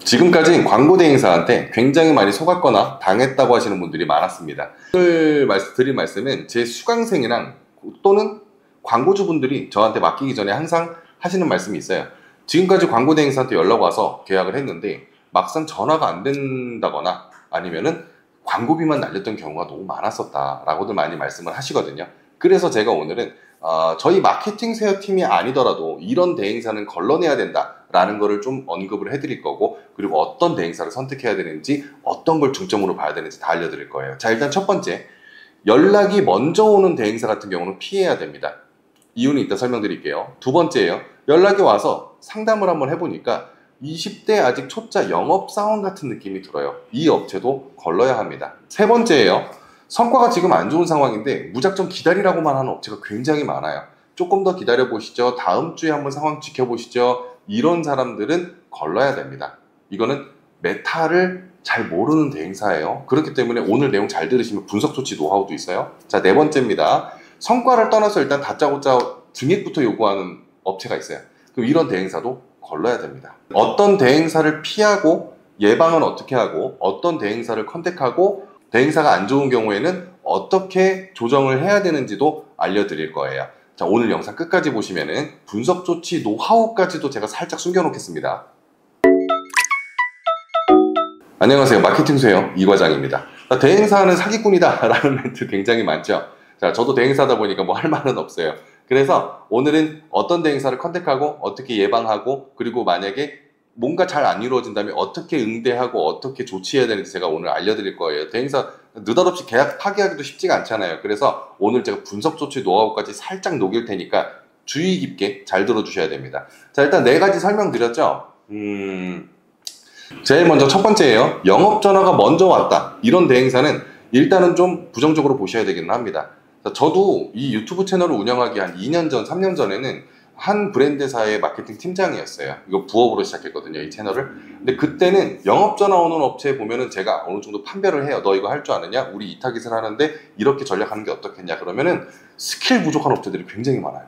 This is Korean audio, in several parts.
지금까지 광고 대행사한테 굉장히 많이 속았거나 당했다고 하시는 분들이 많았습니다. 오늘 드릴 말씀은 제 수강생이랑 또는 광고주분들이 저한테 맡기기 전에 항상 하시는 말씀이 있어요. 지금까지 광고 대행사한테 연락 와서 계약을 했는데 막상 전화가 안 된다거나 아니면은 광고비만 날렸던 경우가 너무 많았었다 라고들 많이 말씀을 하시거든요. 그래서 제가 오늘은 저희 마케팅 세어 팀이 아니더라도 이런 대행사는 걸러내야 된다 라는 거를 좀 언급을 해드릴 거고, 그리고 어떤 대행사를 선택해야 되는지, 어떤 걸 중점으로 봐야 되는지 다 알려드릴 거예요. 자, 일단 첫 번째, 연락이 먼저 오는 대행사 같은 경우는 피해야 됩니다. 이유는 이따 설명드릴게요. 두 번째예요. 연락이 와서 상담을 한번 해보니까 20대 아직 초짜 영업사원 같은 느낌이 들어요. 이 업체도 걸러야 합니다. 세 번째예요. 성과가 지금 안 좋은 상황인데 무작정 기다리라고만 하는 업체가 굉장히 많아요. 조금 더 기다려 보시죠. 다음 주에 한번 상황 지켜보시죠. 이런 사람들은 걸러야 됩니다. 이거는 메타를 잘 모르는 대행사예요. 그렇기 때문에 오늘 내용 잘 들으시면 분석 조치 노하우도 있어요. 자, 네 번째입니다. 성과를 떠나서 일단 다짜고짜 증액부터 요구하는 업체가 있어요. 그럼 이런 대행사도 걸러야 됩니다. 어떤 대행사를 피하고 예방은 어떻게 하고, 어떤 대행사를 컨택하고, 대행사가 안 좋은 경우에는 어떻게 조정을 해야 되는지도 알려드릴 거예요. 자, 오늘 영상 끝까지 보시면은 분석 조치 노하우까지도 제가 살짝 숨겨놓겠습니다. 안녕하세요. 마케팅 수요 이 과장입니다. 대행사는 사기꾼이다 라는 멘트 굉장히 많죠. 자, 저도 대행사다 보니까 뭐 할 말은 없어요. 그래서 오늘은 어떤 대행사를 컨택하고 어떻게 예방하고, 그리고 만약에 뭔가 잘 안 이루어진다면 어떻게 응대하고 어떻게 조치해야 되는지 제가 오늘 알려드릴 거예요. 대행사 느닷없이 계약 파기하기도 쉽지가 않잖아요. 그래서 오늘 제가 분석 조치 노하우까지 살짝 녹일 테니까 주의 깊게 잘 들어주셔야 됩니다. 자, 일단 네 가지 설명드렸죠. 제일 먼저 첫 번째예요. 영업전화가 먼저 왔다. 이런 대행사는 일단은 좀 부정적으로 보셔야 되기는 합니다. 저도 이 유튜브 채널을 운영하기 한 2년 전, 3년 전에는 한 브랜드사의 마케팅 팀장이었어요. 이거 부업으로 시작했거든요, 이 채널을. 근데 그때는 영업전화 오는 업체에 보면은 제가 어느 정도 판별을 해요. 너 이거 할 줄 아느냐? 우리 이 타깃을 하는데 이렇게 전략하는 게 어떻겠냐? 그러면은 스킬 부족한 업체들이 굉장히 많아요.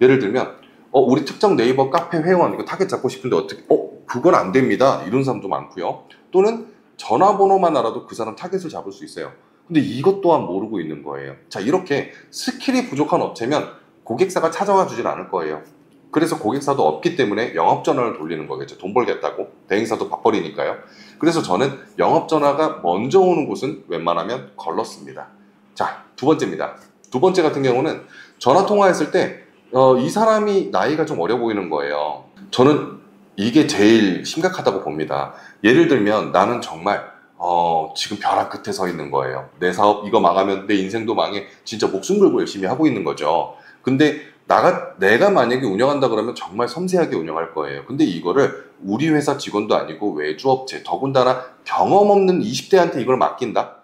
예를 들면 우리 특정 네이버 카페 회원 이거 타깃 잡고 싶은데 어떻게 그건 안 됩니다. 이런 사람도 많고요. 또는 전화번호만 알아도 그 사람 타깃을 잡을 수 있어요. 근데 이것 또한 모르고 있는 거예요. 자, 이렇게 스킬이 부족한 업체면 고객사가 찾아와 주진 않을 거예요. 그래서 고객사도 없기 때문에 영업전화를 돌리는 거겠죠. 돈 벌겠다고. 대행사도 밥벌이니까요. 그래서 저는 영업전화가 먼저 오는 곳은 웬만하면 걸렀습니다. 자, 두 번째입니다. 두 번째 같은 경우는 전화통화했을 때 이 사람이 나이가 좀 어려 보이는 거예요. 저는 이게 제일 심각하다고 봅니다. 예를 들면 나는 정말 지금 벼랑 끝에 서 있는 거예요. 내 사업 이거 망하면 내 인생도 망해. 진짜 목숨 걸고 열심히 하고 있는 거죠. 근데 내가 만약에 운영한다 그러면 정말 섬세하게 운영할 거예요. 근데 이거를 우리 회사 직원도 아니고 외주업체, 더군다나 경험 없는 20대한테 이걸 맡긴다?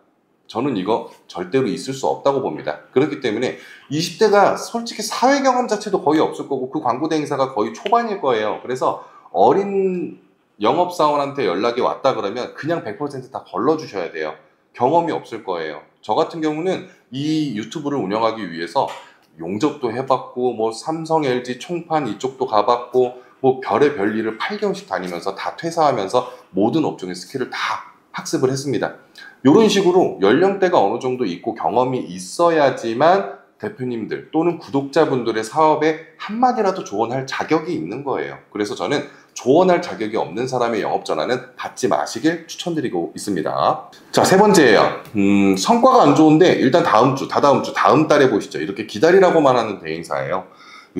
저는 이거 절대로 있을 수 없다고 봅니다. 그렇기 때문에 20대가 솔직히 사회 경험 자체도 거의 없을 거고 그 광고 대행사가 거의 초반일 거예요. 그래서 어린 영업사원한테 연락이 왔다 그러면 그냥 100% 다 걸러주셔야 돼요. 경험이 없을 거예요. 저 같은 경우는 이 유튜브를 운영하기 위해서 용접도 해봤고 뭐 삼성, LG 총판 이쪽도 가봤고 뭐 별의 별일을 8개월씩 다니면서 다 퇴사하면서 모든 업종의 스킬을 다 학습을 했습니다. 이런 식으로 연령대가 어느 정도 있고 경험이 있어야지만 대표님들 또는 구독자분들의 사업에 한마디라도 조언할 자격이 있는 거예요. 그래서 저는 조언할 자격이 없는 사람의 영업전화는 받지 마시길 추천드리고 있습니다. 자, 세 번째예요. 성과가 안 좋은데 일단 다음 주, 다다음 주, 다음 달에 보시죠. 이렇게 기다리라고만 하는 대행사예요.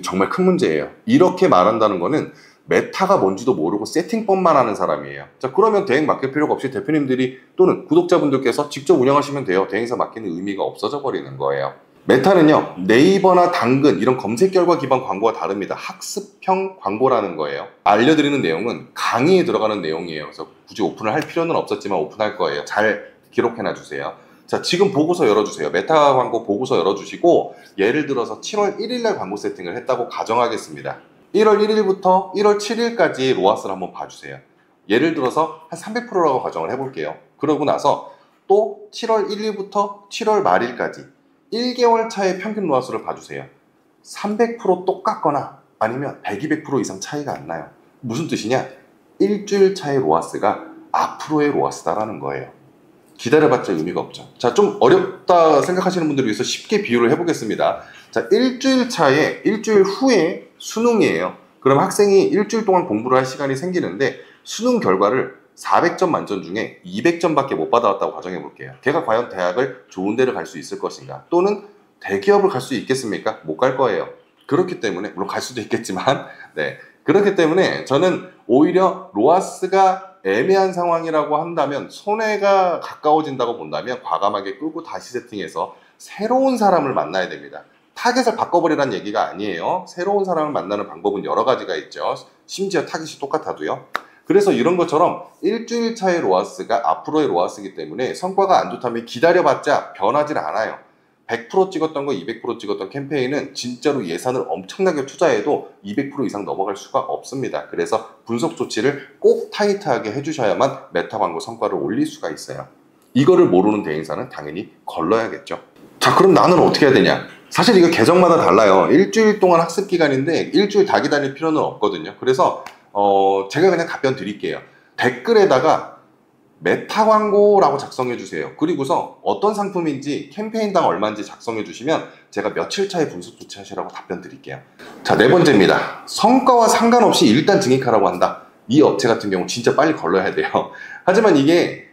정말 큰 문제예요. 이렇게 말한다는 거는 메타가 뭔지도 모르고 세팅법만 하는 사람이에요. 자, 그러면 대행 맡길 필요가 없이 대표님들이 또는 구독자분들께서 직접 운영하시면 돼요. 대행사 맡기는 의미가 없어져 버리는 거예요. 메타는요, 네이버나 당근 이런 검색 결과 기반 광고와 다릅니다. 학습형 광고라는 거예요. 알려드리는 내용은 강의에 들어가는 내용이에요. 그래서 굳이 오픈을 할 필요는 없었지만 오픈할 거예요. 잘 기록해놔 주세요. 자, 지금 보고서 열어주세요. 메타 광고 보고서 열어주시고 예를 들어서 7월 1일날 광고 세팅을 했다고 가정하겠습니다. 1월 1일부터 1월 7일까지 로아스를 한번 봐주세요. 예를 들어서 한 300%라고 가정을 해볼게요. 그러고 나서 또 7월 1일부터 7월 말일까지 1개월 차의 평균 로아스를 봐주세요. 300% 똑같거나 아니면 100, 200% 이상 차이가 안 나요. 무슨 뜻이냐? 일주일 차의 로아스가 앞으로의 로아스다라는 거예요. 기다려봤자 의미가 없죠. 자, 좀 어렵다 생각하시는 분들을 위해서 쉽게 비유를 해보겠습니다. 자, 일주일 후에 수능이에요. 그럼 학생이 일주일 동안 공부를 할 시간이 생기는데 수능 결과를 400점 만점 중에 200점밖에 못 받아왔다고 가정해 볼게요. 걔가 과연 대학을 좋은 데를 갈 수 있을 것인가? 또는 대기업을 갈 수 있겠습니까? 못 갈 거예요. 그렇기 때문에 물론 갈 수도 있겠지만 네, 그렇기 때문에 저는 오히려 로아스가 애매한 상황이라고 한다면 손해가 가까워진다고 본다면 과감하게 끄고 다시 세팅해서 새로운 사람을 만나야 됩니다. 타겟을 바꿔버리라는 얘기가 아니에요. 새로운 사람을 만나는 방법은 여러 가지가 있죠. 심지어 타겟이 똑같아도요. 그래서 이런 것처럼 일주일 차의 로아스가 앞으로의 로아스이기 때문에 성과가 안 좋다면 기다려봤자 변하질 않아요. 100% 찍었던 거 200% 찍었던 캠페인은 진짜로 예산을 엄청나게 투자해도 200% 이상 넘어갈 수가 없습니다. 그래서 분석 조치를 꼭 타이트하게 해주셔야만 메타 광고 성과를 올릴 수가 있어요. 이거를 모르는 대행사는 당연히 걸러야겠죠. 자, 그럼 나는 어떻게 해야 되냐? 사실 이거 계정마다 달라요. 일주일 동안 학습 기간인데 일주일 다 기다릴 필요는 없거든요. 그래서 제가 그냥 답변 드릴게요. 댓글에다가 메타 광고라고 작성해 주세요. 그리고서 어떤 상품인지 캠페인당 얼마인지 작성해 주시면 제가 며칠 차에 분석 조치하시라고 답변 드릴게요. 자, 네 번째입니다. 성과와 상관없이 일단 증액하라고 한다. 이 업체 같은 경우 진짜 빨리 걸러야 돼요. 하지만 이게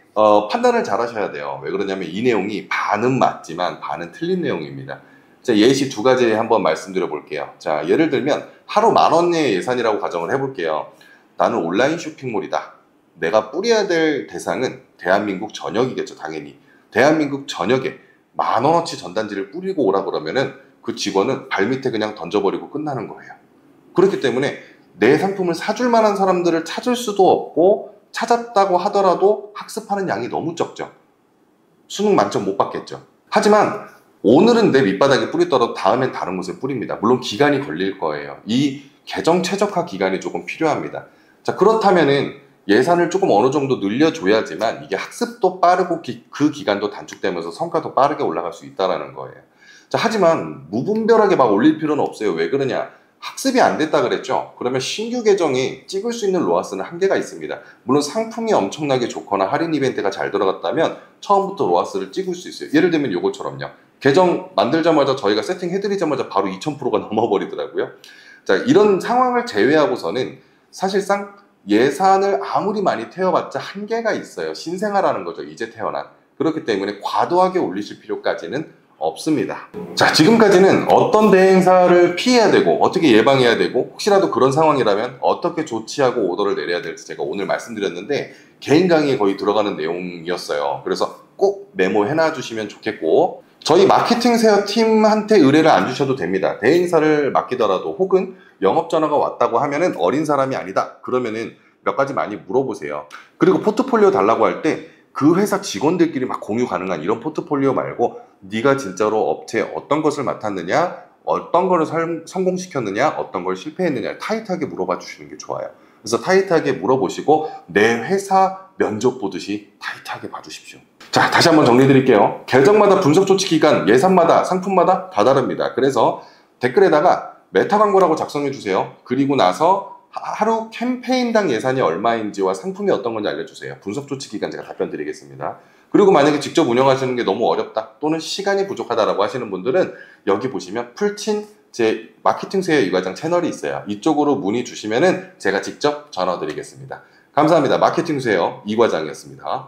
판단을 잘 하셔야 돼요. 왜 그러냐면 이 내용이 반은 맞지만 반은 틀린 내용입니다. 자, 예시 두 가지 한번 말씀드려 볼게요. 자, 예를 들면 하루 10,000원의 예산이라고 가정을 해볼게요. 나는 온라인 쇼핑몰이다. 내가 뿌려야 될 대상은 대한민국 전역이겠죠, 당연히. 대한민국 전역에 10,000원어치 전단지를 뿌리고 오라 그러면은 그 직원은 발밑에 그냥 던져버리고 끝나는 거예요. 그렇기 때문에 내 상품을 사줄 만한 사람들을 찾을 수도 없고 찾았다고 하더라도 학습하는 양이 너무 적죠. 수능 만점 못 받겠죠. 하지만 오늘은 내 밑바닥에 뿌리더라도 다음엔 다른 곳에 뿌립니다. 물론 기간이 걸릴 거예요. 이 계정 최적화 기간이 조금 필요합니다. 자, 그렇다면은 예산을 조금 어느 정도 늘려줘야지만 이게 학습도 빠르고 그 기간도 단축되면서 성과도 빠르게 올라갈 수 있다는 거예요. 자, 하지만 무분별하게 막 올릴 필요는 없어요. 왜 그러냐? 학습이 안 됐다 그랬죠? 그러면 신규 계정이 찍을 수 있는 로아스는 한계가 있습니다. 물론 상품이 엄청나게 좋거나 할인 이벤트가 잘 들어갔다면 처음부터 로아스를 찍을 수 있어요. 예를 들면 요것처럼요. 계정 만들자마자 저희가 세팅해드리자마자 바로 2000%가 넘어버리더라고요. 자, 이런 상황을 제외하고서는 사실상 예산을 아무리 많이 태워봤자 한계가 있어요. 신생아라는 거죠. 이제 태어난. 그렇기 때문에 과도하게 올리실 필요까지는 없습니다. 자, 지금까지는 어떤 대행사를 피해야 되고 어떻게 예방해야 되고 혹시라도 그런 상황이라면 어떻게 조치하고 오더를 내려야 될지 제가 오늘 말씀드렸는데 개인 강의에 거의 들어가는 내용이었어요. 그래서 꼭 메모해놔 주시면 좋겠고 저희 마케팅 세어 팀한테 의뢰를 안 주셔도 됩니다. 대행사를 맡기더라도 혹은 영업 전화가 왔다고 하면은 어린 사람이 아니다. 그러면은 몇 가지 많이 물어보세요. 그리고 포트폴리오 달라고 할 때 그 회사 직원들끼리 막 공유 가능한 이런 포트폴리오 말고 네가 진짜로 업체에 어떤 것을 맡았느냐, 어떤 거를 성공시켰느냐, 어떤 걸 실패했느냐 타이트하게 물어봐 주시는 게 좋아요. 그래서 타이트하게 물어보시고 내 회사 면접 보듯이 타이트하게 봐주십시오. 자, 다시 한번 정리해 드릴게요. 계정마다 분석 조치 기간, 예산마다, 상품마다 다 다릅니다. 그래서 댓글에다가 메타 광고라고 작성해 주세요. 그리고 나서 하루 캠페인당 예산이 얼마인지와 상품이 어떤 건지 알려주세요. 분석 조치 기간 제가 답변 드리겠습니다. 그리고 만약에 직접 운영하시는 게 너무 어렵다 또는 시간이 부족하다라고 하시는 분들은 여기 보시면 풀친 제 마케팅 세요 이과장 채널이 있어요. 이쪽으로 문의 주시면은 제가 직접 전화 드리겠습니다. 감사합니다. 마케팅 세요 이과장이었습니다.